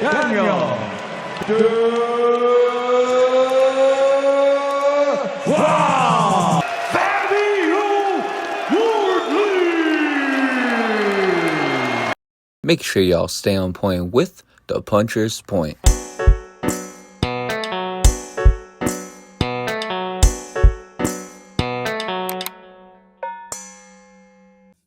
Daniel Dubois. Fabio Wardley. Make sure y'all stay on point with the Puncher's Point.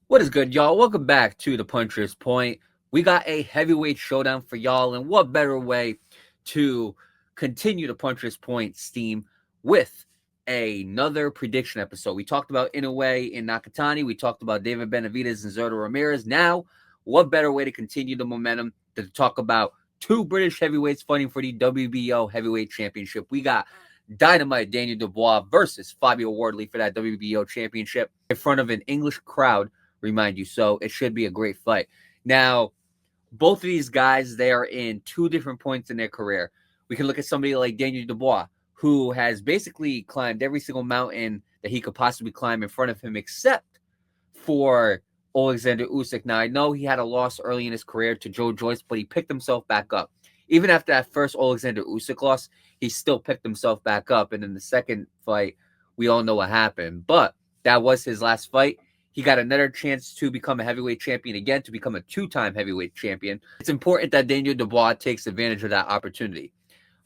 What is good, y'all? Welcome back to the Puncher's Point. We got a heavyweight showdown for y'all, and what better way to continue the Puncher's Point steam with another prediction episode. We talked about Inoue and Nakatani. We talked about David Benavidez and Zurdo Ramirez. Now, what better way to continue the momentum than to talk about two British heavyweights fighting for the WBO Heavyweight Championship? We got Dynamite Daniel Dubois versus Fabio Wardley for that WBO Championship in front of an English crowd, remind you. So it should be a great fight. Now, both of these guys, they are in two different points in their career. We can look at somebody like Daniel Dubois, who has basically climbed every single mountain that he could possibly climb in front of him, except for Alexander Usyk. Now, I know he had a loss early in his career to Joe Joyce, but he picked himself back up. Even after that first Alexander Usyk loss, he still picked himself back up. And in the second fight, we all know what happened. But that was his last fight. He got another chance to become a heavyweight champion again, to become a two-time heavyweight champion. It's important that Daniel Dubois takes advantage of that opportunity.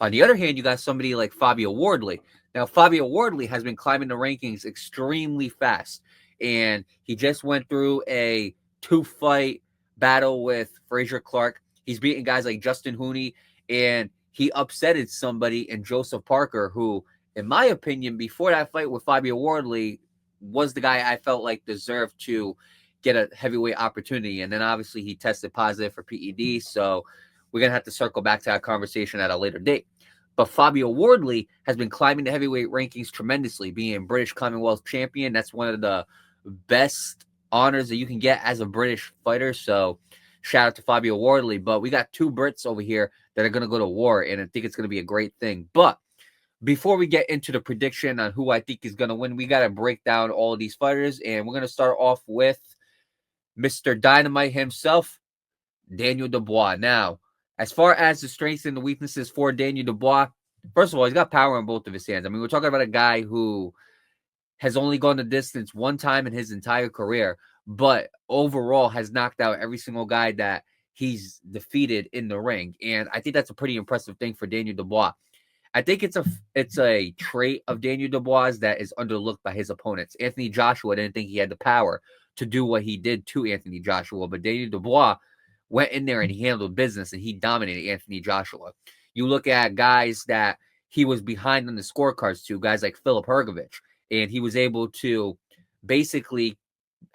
On the other hand, you got somebody like Fabio Wardley. Now, Fabio Wardley has been climbing the rankings extremely fast, and he just went through a two-fight battle with Frazier Clark. He's beaten guys like Justin Hooney, and he upsetted somebody in Joseph Parker, who, in my opinion, before that fight with Fabio Wardley, was the guy I felt like deserved to get a heavyweight opportunity. And then obviously he tested positive for PED, so we're going to have to circle back to that conversation at a later date. But Fabio Wardley has been climbing the heavyweight rankings tremendously, being British Commonwealth champion. That's one of the best honors that you can get as a British fighter. So shout out to Fabio Wardley. But we got two Brits over here that are going to go to war, and I think it's going to be a great thing. But before we get into the prediction on who I think is going to win, we got to break down all of these fighters. And we're going to start off with Mr. Dynamite himself, Daniel Dubois. Now, as far as the strengths and the weaknesses for Daniel Dubois, first of all, he's got power in both of his hands. I mean, we're talking about a guy who has only gone the distance one time in his entire career, but overall has knocked out every single guy that he's defeated in the ring. And I think that's a pretty impressive thing for Daniel Dubois. I think it's a trait of Daniel Dubois that is underlooked by his opponents. Anthony Joshua didn't think he had the power to do what he did to Anthony Joshua, but Daniel Dubois went in there and he handled business, and he dominated Anthony Joshua. You look at guys that he was behind on the scorecards to, guys like Filip Hrgović, and he was able to basically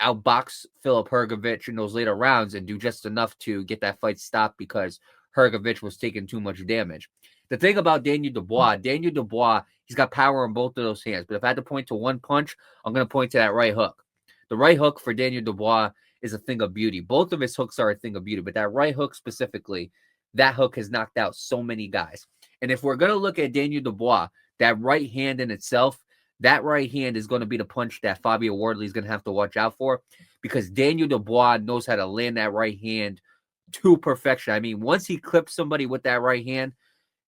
outbox Filip Hrgović in those later rounds and do just enough to get that fight stopped because Hrgović was taking too much damage. The thing about Daniel Dubois, he's got power in both of those hands. But if I had to point to one punch, I'm going to point to that right hook. The right hook for Daniel Dubois is a thing of beauty. Both of his hooks are a thing of beauty, but that right hook specifically, that hook has knocked out so many guys. And if we're going to look at Daniel Dubois, that right hand in itself, that right hand is going to be the punch that Fabio Wardley is going to have to watch out for, because Daniel Dubois knows how to land that right hand to perfection. I mean, once he clips somebody with that right hand,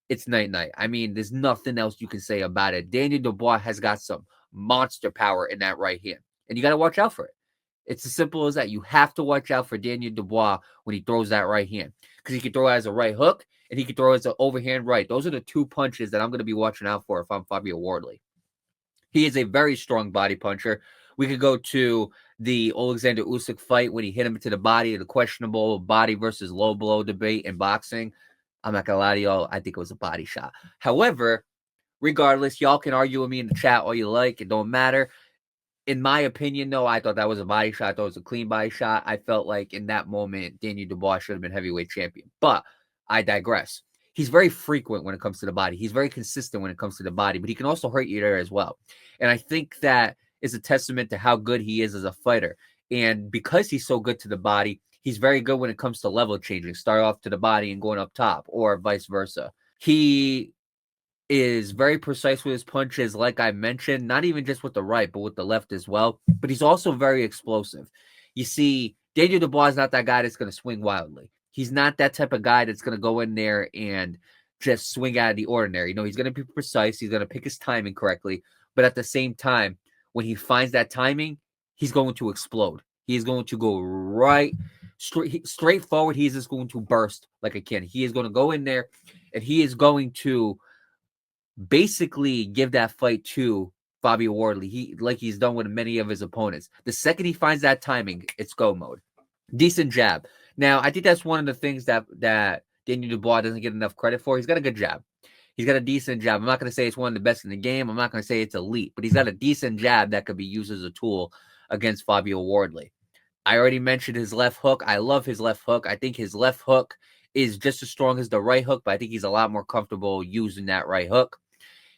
it's night-night. I mean, there's nothing else you can say about it. Daniel Dubois has got some monster power in that right hand, and you got to watch out for it. It's as simple as that. You have to watch out for Daniel Dubois when he throws that right hand, because he can throw it as a right hook, and he can throw it as an overhand right. Those are the two punches that I'm going to be watching out for if I'm Fabio Wardley. He is a very strong body puncher. We could go to the Alexander Usyk fight when he hit him to the body, the questionable body versus low blow debate in boxing. I'm not going to lie to y'all. I think it was a body shot. However, regardless, y'all can argue with me in the chat all you like. It don't matter. In my opinion, though, I thought that was a body shot. I thought it was a clean body shot. I felt like in that moment, Daniel Dubois should have been heavyweight champion. But I digress. He's very frequent when it comes to the body. He's very consistent when it comes to the body, but he can also hurt you there as well. And I think that is a testament to how good he is as a fighter. And because he's so good to the body, he's very good when it comes to level changing, start off to the body and going up top, or vice versa. He is very precise with his punches, like I mentioned, not even just with the right, but with the left as well. But he's also very explosive. You see, Daniel Dubois is not that guy that's going to swing wildly. He's not that type of guy that's going to go in there and just swing out of the ordinary. No, he's going to be precise. He's going to pick his timing correctly. But at the same time, when he finds that timing, he's going to explode. He is going to go right straight forward. He is just going to burst like a cannon. He is going to go in there and he is going to basically give that fight to Fabio Wardley. Like he's done with many of his opponents. The second he finds that timing, it's go mode. Decent jab. Now, I think that's one of the things that Daniel Dubois doesn't get enough credit for. He's got a good jab. He's got a decent jab. I'm not going to say it's one of the best in the game. I'm not going to say it's elite, but he's got a decent jab that could be used as a tool against Fabio Wardley. I already mentioned his left hook. I love his left hook. I think his left hook is just as strong as the right hook, but I think he's a lot more comfortable using that right hook.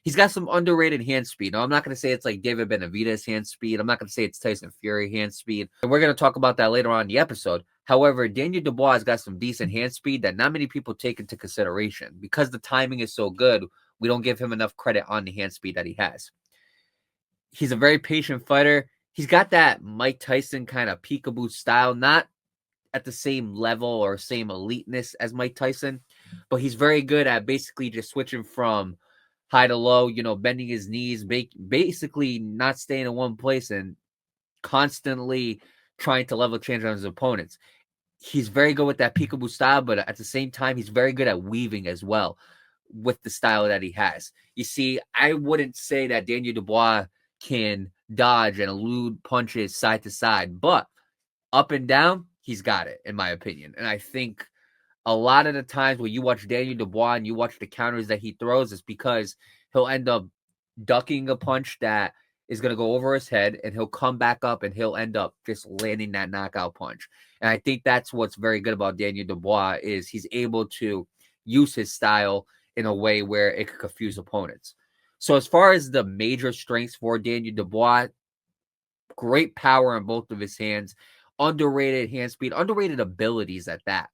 He's got some underrated hand speed. Now, I'm not going to say it's like David Benavidez hand speed. I'm not going to say it's Tyson Fury hand speed. And we're going to talk about that later on in the episode. However, Daniel Dubois has got some decent hand speed that not many people take into consideration. Because the timing is so good, we don't give him enough credit on the hand speed that he has. He's a very patient fighter. He's got that Mike Tyson kind of peekaboo style, not at the same level or same eliteness as Mike Tyson, but he's very good at basically just switching from high to low, bending his knees, basically not staying in one place and constantly trying to level change on his opponents. He's very good with that peekaboo style, but at the same time, he's very good at weaving as well with the style that he has. You see, I wouldn't say that Daniel Dubois can dodge and elude punches side to side, but up and down, he's got it, in my opinion. And I think a lot of the times when you watch Daniel Dubois and you watch the counters that he throws, it's because he'll end up ducking a punch that is going to go over his head, and he'll come back up and he'll end up just landing that knockout punch. And I think that's what's very good about Daniel Dubois is he's able to use his style in a way where it could confuse opponents. So as far as the major strengths for Daniel Dubois, great power in both of his hands, underrated hand speed, underrated abilities at that.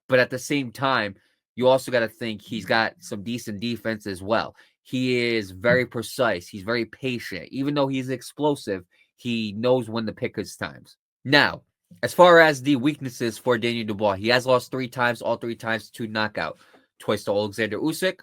But at the same time, you also got to think he's got some decent defense as well. He is very precise. He's very patient. Even though he's explosive, he knows when to pick his times. Now, as far as the weaknesses for Daniel Dubois, he has lost 3 times, all 3 times to knockout. Twice to Alexander Usyk,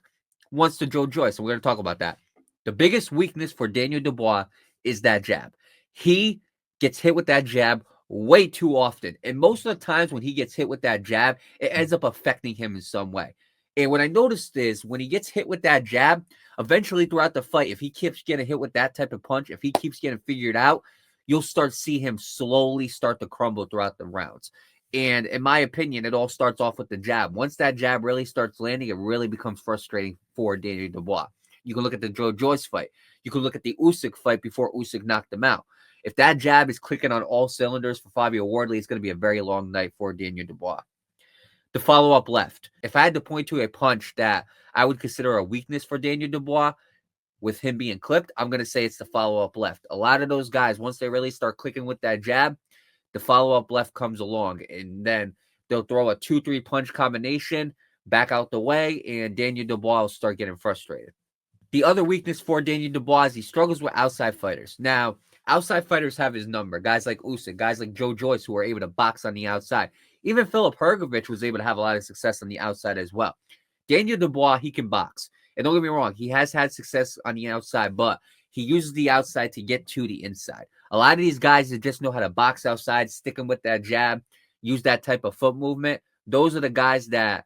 once to Joe Joyce. And we're going to talk about that. The biggest weakness for Daniel Dubois is that jab. He gets hit with that jab way too often. And most of the times when he gets hit with that jab, it ends up affecting him in some way. And what I noticed is when he gets hit with that jab, eventually throughout the fight, if he keeps getting hit with that type of punch, if he keeps getting figured out, you'll start to see him slowly start to crumble throughout the rounds. And in my opinion, it all starts off with the jab. Once that jab really starts landing, it really becomes frustrating for Daniel Dubois. You can look at the Joe Joyce fight. You can look at the Usyk fight before Usyk knocked him out. If that jab is clicking on all cylinders for Fabio Wardley, it's going to be a very long night for Daniel Dubois. The follow-up left. If I had to point to a punch that I would consider a weakness for Daniel Dubois, with him being clipped, I'm going to say it's the follow-up left. A lot of those guys, once they really start clicking with that jab, the follow-up left comes along, and then they'll throw a 2-3 punch combination back out the way, and Daniel Dubois will start getting frustrated. The other weakness for Daniel Dubois is he struggles with outside fighters. Now, outside fighters have his number. Guys like Usyk, guys like Joe Joyce who are able to box on the outside. Even Filip Hrgovic was able to have a lot of success on the outside as well. Daniel Dubois, he can box. And don't get me wrong, he has had success on the outside, but he uses the outside to get to the inside. A lot of these guys that just know how to box outside, sticking with that jab, use that type of foot movement, those are the guys that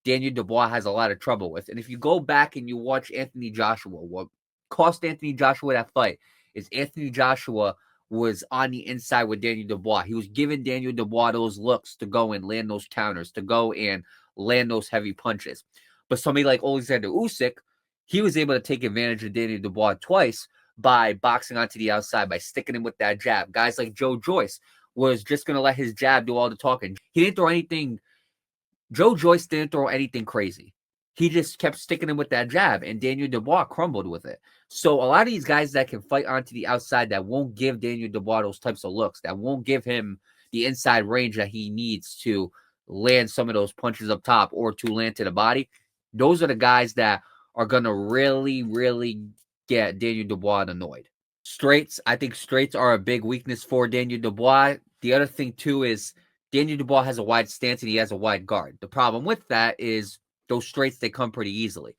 Daniel Dubois has a lot of trouble with. And if you go back and you watch Anthony Joshua, what cost Anthony Joshua that fight is Anthony Joshua was on the inside with Daniel Dubois. He was giving Daniel Dubois those looks to go and land those counters, to go and land those heavy punches. But somebody like Alexander Usyk, he was able to take advantage of Daniel Dubois twice by boxing onto the outside, by sticking him with that jab. Guys like Joe Joyce was just going to let his jab do all the talking. He didn't throw anything. Joe Joyce didn't throw anything crazy. He just kept sticking him with that jab, and Daniel Dubois crumbled with it. So a lot of these guys that can fight onto the outside that won't give Daniel Dubois those types of looks, that won't give him the inside range that he needs to land some of those punches up top or to land to the body, those are the guys that are going to really, really get Daniel Dubois annoyed. Straights, I think straights are a big weakness for Daniel Dubois. The other thing, too, is Daniel Dubois has a wide stance and he has a wide guard. The problem with that is those straights, they come pretty easily.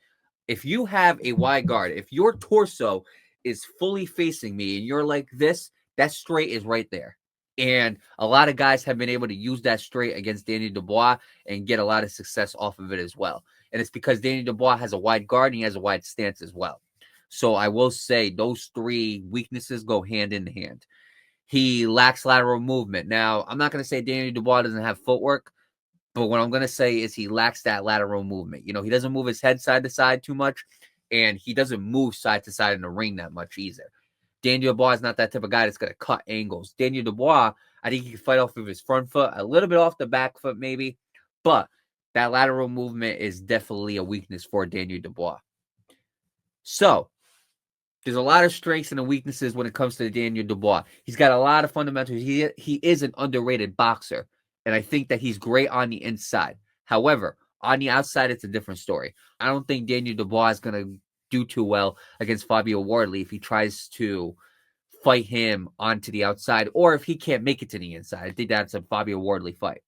If you have a wide guard, if your torso is fully facing me and you're like this, that straight is right there. And a lot of guys have been able to use that straight against Daniel Dubois and get a lot of success off of it as well. And it's because Daniel Dubois has a wide guard and he has a wide stance as well. So I will say those three weaknesses go hand in hand. He lacks lateral movement. Now, I'm not going to say Daniel Dubois doesn't have footwork, but what I'm going to say is he lacks that lateral movement. You know, he doesn't move his head side to side too much, and he doesn't move side to side in the ring that much either. Daniel Dubois is not that type of guy that's going to cut angles. Daniel Dubois, I think he can fight off of his front foot, a little bit off the back foot maybe, but that lateral movement is definitely a weakness for Daniel Dubois. So, there's a lot of strengths and weaknesses when it comes to Daniel Dubois. He's got a lot of fundamentals. He is an underrated boxer, and I think that he's great on the inside. However, on the outside, it's a different story. I don't think Daniel Dubois is going to do too well against Fabio Wardley if he tries to fight him onto the outside, or if he can't make it to the inside. I think that's a Fabio Wardley fight.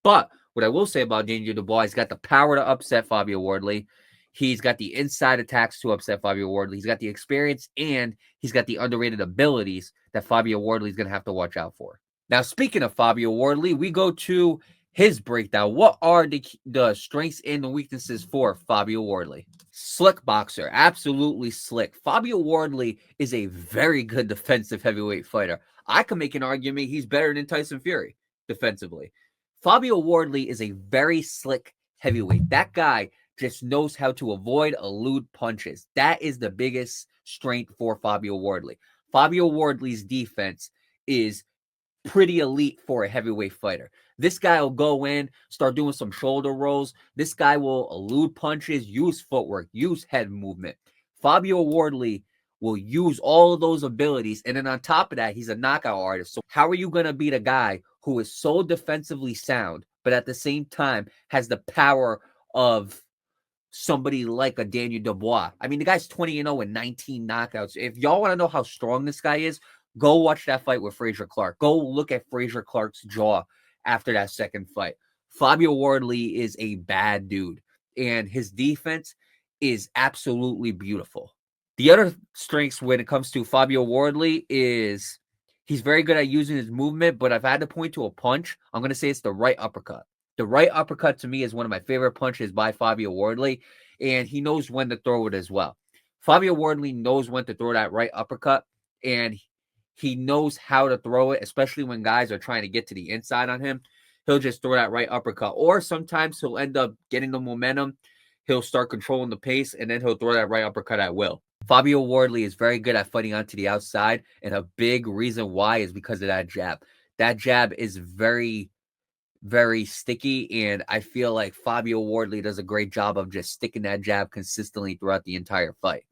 But what I will say about Daniel Dubois, he's got the power to upset Fabio Wardley. He's got the inside attacks to upset Fabio Wardley. He's got the experience, and he's got the underrated abilities that Fabio Wardley is going to have to watch out for. Now, speaking of Fabio Wardley, we go to his breakdown. What are the strengths and the weaknesses for Fabio Wardley? Slick boxer, absolutely slick. Fabio Wardley is a very good defensive heavyweight fighter. I can make an argument he's better than Tyson Fury defensively. Fabio Wardley is a very slick heavyweight. That guy just knows how to avoid, elude punches. That is the biggest strength for Fabio Wardley. Fabio Wardley's defense is pretty elite for a heavyweight fighter. This guy will go in, start doing some shoulder rolls. This guy will elude punches, use footwork, use head movement. Fabio Wardley will use all of those abilities. And then on top of that, he's a knockout artist. So how are you going to beat a guy who is so defensively sound, but at the same time has the power of somebody like a Daniel Dubois? I mean, the guy's 20-0 and 19 knockouts. If y'all want to know how strong this guy is, go watch that fight with Frazier Clark. Go look at Frazier Clark's jaw after that second fight. Fabio Wardley is a bad dude, and his defense is absolutely beautiful. The other strengths when it comes to Fabio Wardley is he's very good at using his movement, but if I had to point to a punch, I'm going to say it's the right uppercut. The right uppercut to me is one of my favorite punches by Fabio Wardley, and he knows when to throw it as well. Fabio Wardley knows when to throw that right uppercut, and he knows how to throw it, especially when guys are trying to get to the inside on him. He'll just throw that right uppercut, or sometimes he'll end up getting the momentum. He'll start controlling the pace, and then he'll throw that right uppercut at will. Fabio Wardley is very good at fighting onto the outside, and a big reason why is because of that jab. That jab is very, very sticky, and I feel like Fabio Wardley does a great job of just sticking that jab consistently throughout the entire fight.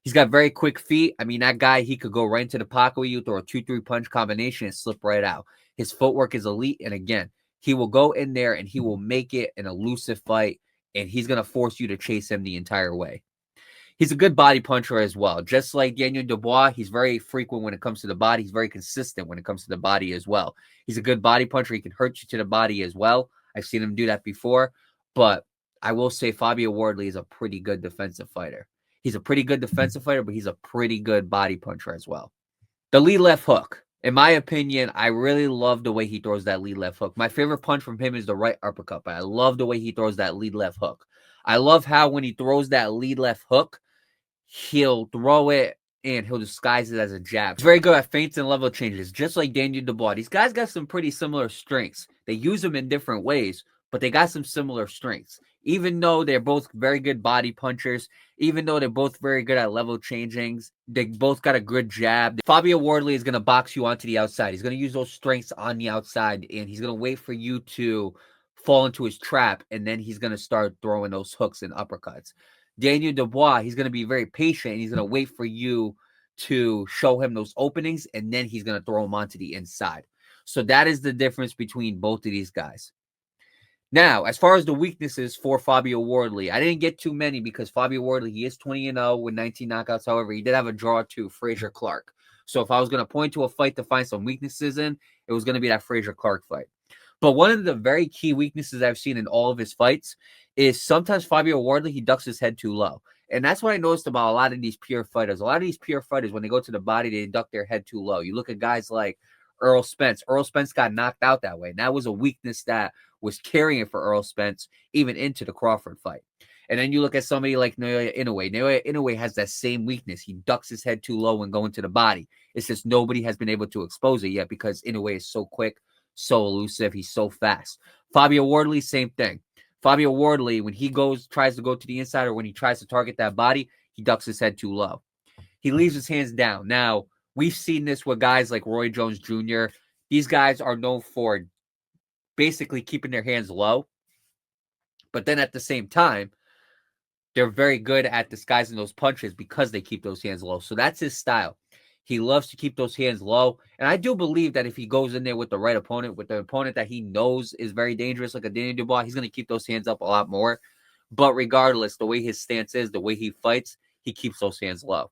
He's got very quick feet. I mean, that guy, he could go right into the pocket with you, throw a 2-3 punch combination and slip right out. His footwork is elite, and again, he will go in there and he will make it an elusive fight, and he's going to force you to chase him the entire way. He's a good body puncher as well. Just like Daniel Dubois, he's very frequent when it comes to the body. He's very consistent when it comes to the body as well. He's a good body puncher. He can hurt you to the body as well. I've seen him do that before. But I will say Fabio Wardley is a pretty good defensive fighter. He's a pretty good defensive fighter, but he's a pretty good body puncher as well. The lead left hook. In my opinion, I really love the way he throws that lead left hook. My favorite punch from him is the right uppercut, but I love the way he throws that lead left hook. I love how when he throws that lead left hook, he'll throw it and he'll disguise it as a jab. He's very good at feints and level changes, just like Daniel Dubois. These guys got some pretty similar strengths. They use them in different ways, but they got some similar strengths. Even though they're both very good body punchers, even though they're both very good at level changings, they both got a good jab. Fabio Wardley is going to box you onto the outside. He's going to use those strengths on the outside, and he's going to wait for you to fall into his trap, and then he's going to start throwing those hooks and uppercuts. Daniel Dubois, he's going to be very patient, and he's going to wait for you to show him those openings, and then he's going to throw them onto the inside. So that is the difference between both of these guys. Now, as far as the weaknesses for Fabio Wardley, I didn't get too many because Fabio Wardley, he is 20-0 with 19 knockouts. However, he did have a draw to Frazier Clark. So if I was going to point to a fight to find some weaknesses in, it was going to be that Frazier Clark fight. But one of the very key weaknesses I've seen in all of his fights is sometimes Fabio Wardley, he ducks his head too low. And that's what I noticed about a lot of these pure fighters. A lot of these pure fighters, when they go to the body, they duck their head too low. You look at guys like Earl Spence. Earl Spence got knocked out that way. And that was a weakness that was carrying for Earl Spence even into the Crawford fight. And then you look at somebody like Naoya Inoue. Naoya Inoue has that same weakness. He ducks his head too low when going to the body. It's just nobody has been able to expose it yet because Inoue is so quick, so elusive. He's so fast. Fabio Wardley, same thing. Fabio Wardley, when he tries to go to the inside or when he tries to target that body, he ducks his head too low. He leaves his hands down. Now, we've seen this with guys like Roy Jones Jr. These guys are known for basically keeping their hands low. But then at the same time, they're very good at disguising those punches because they keep those hands low. So that's his style. He loves to keep those hands low. And I do believe that if he goes in there with the right opponent, with the opponent that he knows is very dangerous, like a Daniel Dubois, he's going to keep those hands up a lot more. But regardless, the way his stance is, the way he fights, he keeps those hands low.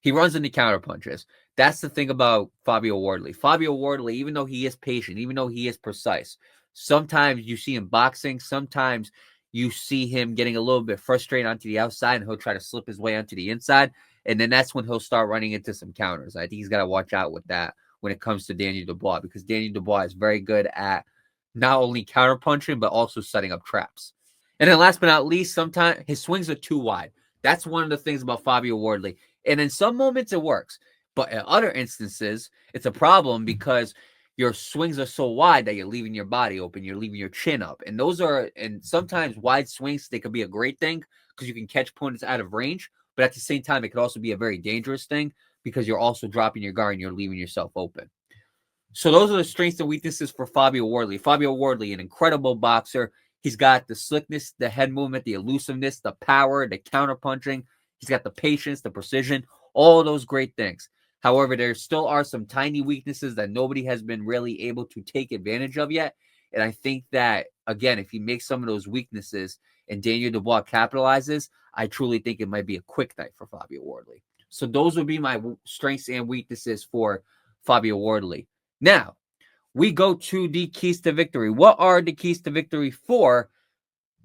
He runs into counter punches. That's the thing about Fabio Wardley. Fabio Wardley, even though he is patient, even though he is precise, sometimes you see him boxing, sometimes you see him getting a little bit frustrated onto the outside and he'll try to slip his way onto the inside. And then that's when he'll start running into some counters. I think he's got to watch out with that when it comes to Daniel Dubois because Daniel Dubois is very good at not only counter punching, but also setting up traps. And then last but not least, sometimes his swings are too wide. That's one of the things about Fabio Wardley. And in some moments it works. But in other instances, it's a problem because your swings are so wide that you're leaving your body open, you're leaving your chin up. And sometimes wide swings, they could be a great thing because you can catch opponents out of range. But at the same time, it could also be a very dangerous thing because you're also dropping your guard and you're leaving yourself open. So those are the strengths and weaknesses for Fabio Wardley. Fabio Wardley, an incredible boxer. He's got the slickness, the head movement, the elusiveness, the power, the counterpunching. He's got the patience, the precision, all those great things. However, there still are some tiny weaknesses that nobody has been really able to take advantage of yet. And I think that, again, if he makes some of those weaknesses and Daniel Dubois capitalizes, I truly think it might be a quick night for Fabio Wardley. So those would be my strengths and weaknesses for Fabio Wardley. Now, we go to the keys to victory. What are the keys to victory for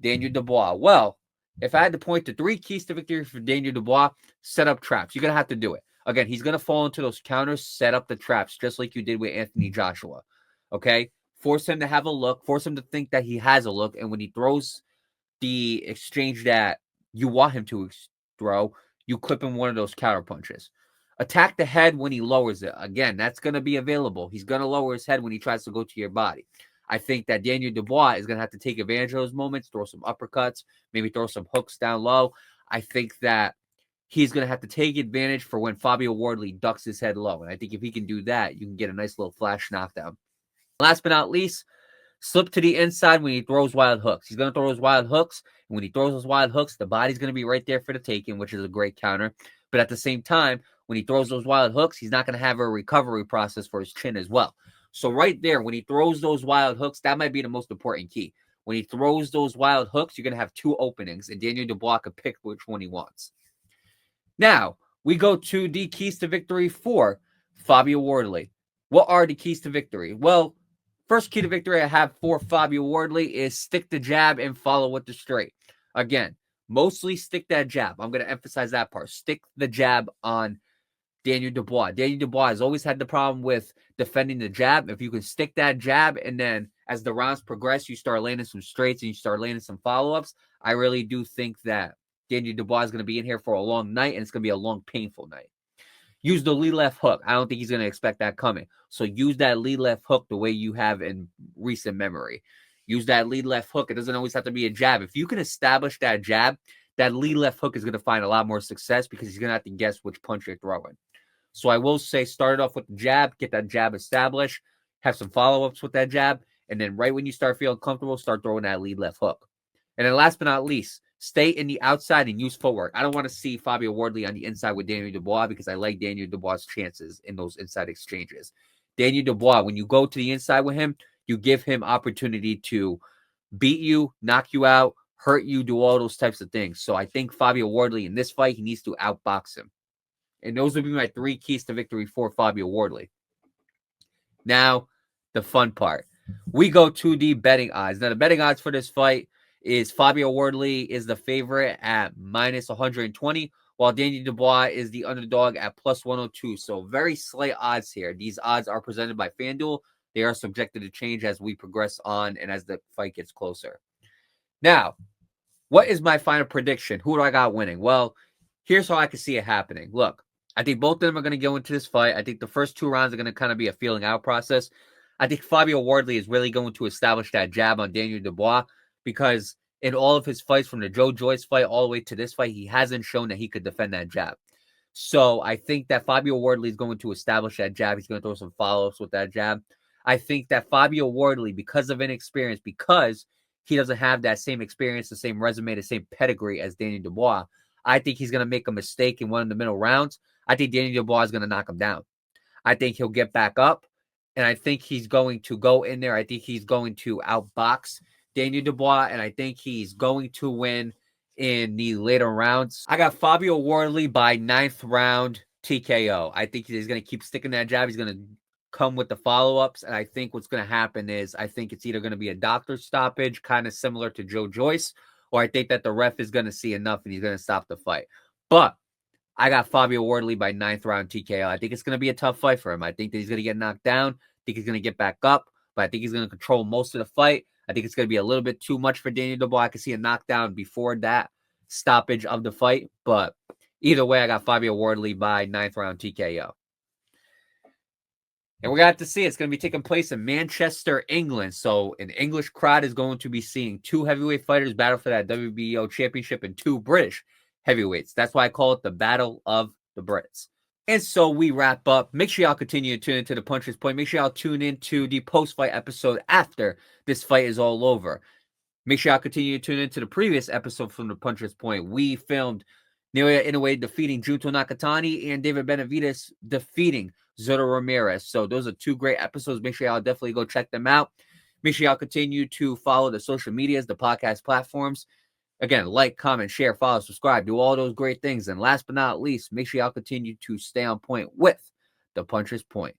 Daniel Dubois? Well, if I had to point to 3 keys to victory for Daniel Dubois, set up traps. You're going to have to do it. Again, he's going to fall into those counters, set up the traps, just like you did with Anthony Joshua. Okay? Force him to have a look. Force him to think that he has a look. And when he throws the exchange that you want him to throw, you clip him one of those counter punches. Attack the head when he lowers it. Again, that's going to be available. He's going to lower his head when he tries to go to your body. I think that Daniel Dubois is going to have to take advantage of those moments, throw some uppercuts, maybe throw some hooks down low. I think that he's going to have to take advantage for when Fabio Wardley ducks his head low. And I think if he can do that, you can get a nice little flash knockdown. Last but not least, slip to the inside when he throws wild hooks. He's going to throw his wild hooks. And when he throws those wild hooks, the body's going to be right there for the taking, which is a great counter. But at the same time, when he throws those wild hooks, he's not going to have a recovery process for his chin as well. So right there, when he throws those wild hooks, that might be the most important key. When he throws those wild hooks, you're going to have 2 openings, and Daniel Dubois could pick which one he wants. Now, we go to the keys to victory for Fabio Wardley. What are the keys to victory? Well, first key to victory I have for Fabio Wardley is stick the jab and follow with the straight. Again, mostly stick that jab. I'm going to emphasize that part. Stick the jab on Daniel Dubois. Daniel Dubois has always had the problem with defending the jab. If you can stick that jab and then as the rounds progress, you start landing some straights and you start landing some follow-ups, I really do think that Daniel Dubois is going to be in here for a long night and it's going to be a long, painful night. Use the lead left hook. I don't think he's going to expect that coming. So use that lead left hook the way you have in recent memory. Use that lead left hook. It doesn't always have to be a jab. If you can establish that jab, that lead left hook is going to find a lot more success because he's going to have to guess which punch you're throwing. So I will say start it off with the jab, get that jab established, have some follow-ups with that jab, and then right when you start feeling comfortable, start throwing that lead left hook. And then last but not least, stay in the outside and use footwork. I don't want to see Fabio Wardley on the inside with Daniel Dubois because I like Daniel Dubois' chances in those inside exchanges. Daniel Dubois, when you go to the inside with him, you give him opportunity to beat you, knock you out, hurt you, do all those types of things. So I think Fabio Wardley in this fight, he needs to outbox him. And those would be my 3 keys to victory for Fabio Wardley. Now, the fun part. We go to the betting odds. Now, the betting odds for this fight is Fabio Wardley is the favorite at minus 120, while Daniel Dubois is the underdog at plus 102. So very slight odds here. These odds are presented by FanDuel. They are subjected to change as we progress on and as the fight gets closer. Now, what is my final prediction? Who do I got winning? Well, here's how I can see it happening. Look, I think both of them are going to go into this fight. I think the first 2 rounds are going to kind of be a feeling out process. I think Fabio Wardley is really going to establish that jab on Daniel Dubois because in all of his fights from the Joe Joyce fight all the way to this fight, he hasn't shown that he could defend that jab. So I think that Fabio Wardley is going to establish that jab. He's going to throw some follow-ups with that jab. I think that Fabio Wardley, because of inexperience, because he doesn't have that same experience, the same resume, the same pedigree as Daniel Dubois, I think he's going to make a mistake in one of the middle rounds. I think Daniel Dubois is going to knock him down. I think he'll get back up, and I think he's going to go in there. I think he's going to outbox Daniel Dubois, and I think he's going to win in the later rounds. I got Fabio Wardley by 9th round TKO. I think he's going to keep sticking that jab. He's going to come with the follow-ups, and I think what's going to happen is I think it's either going to be a doctor stoppage, kind of similar to Joe Joyce, or I think that the ref is going to see enough and he's going to stop the fight. But I got Fabio Wardley by 9th round TKO. I think it's going to be a tough fight for him. I think that he's going to get knocked down. I think he's going to get back up, but I think he's going to control most of the fight. I think it's going to be a little bit too much for Daniel Dubois. I could see a knockdown before that stoppage of the fight, but either way, I got Fabio Wardley by 9th round TKO. And we're going to have to see. It's going to be taking place in Manchester, England. So an English crowd is going to be seeing 2 heavyweight fighters battle for that WBO championship and 2 British heavyweights. That's why I call it the Battle of the Brits. And so we wrap up. Make sure y'all continue to tune into the Puncher's Point. Make sure y'all tune into the post-fight episode after this fight is all over. Make sure y'all continue to tune into the previous episode from the Puncher's Point. We filmed Naoya Inoue defeating Junto Nakatani and David Benavidez defeating Zotto Ramirez. So those are 2 great episodes. Make sure y'all definitely go check them out. Make sure y'all continue to follow the social medias, the podcast platforms. Again, like, comment, share, follow, subscribe, do all those great things. And last but not least, make sure y'all continue to stay on point with the Puncher's Point.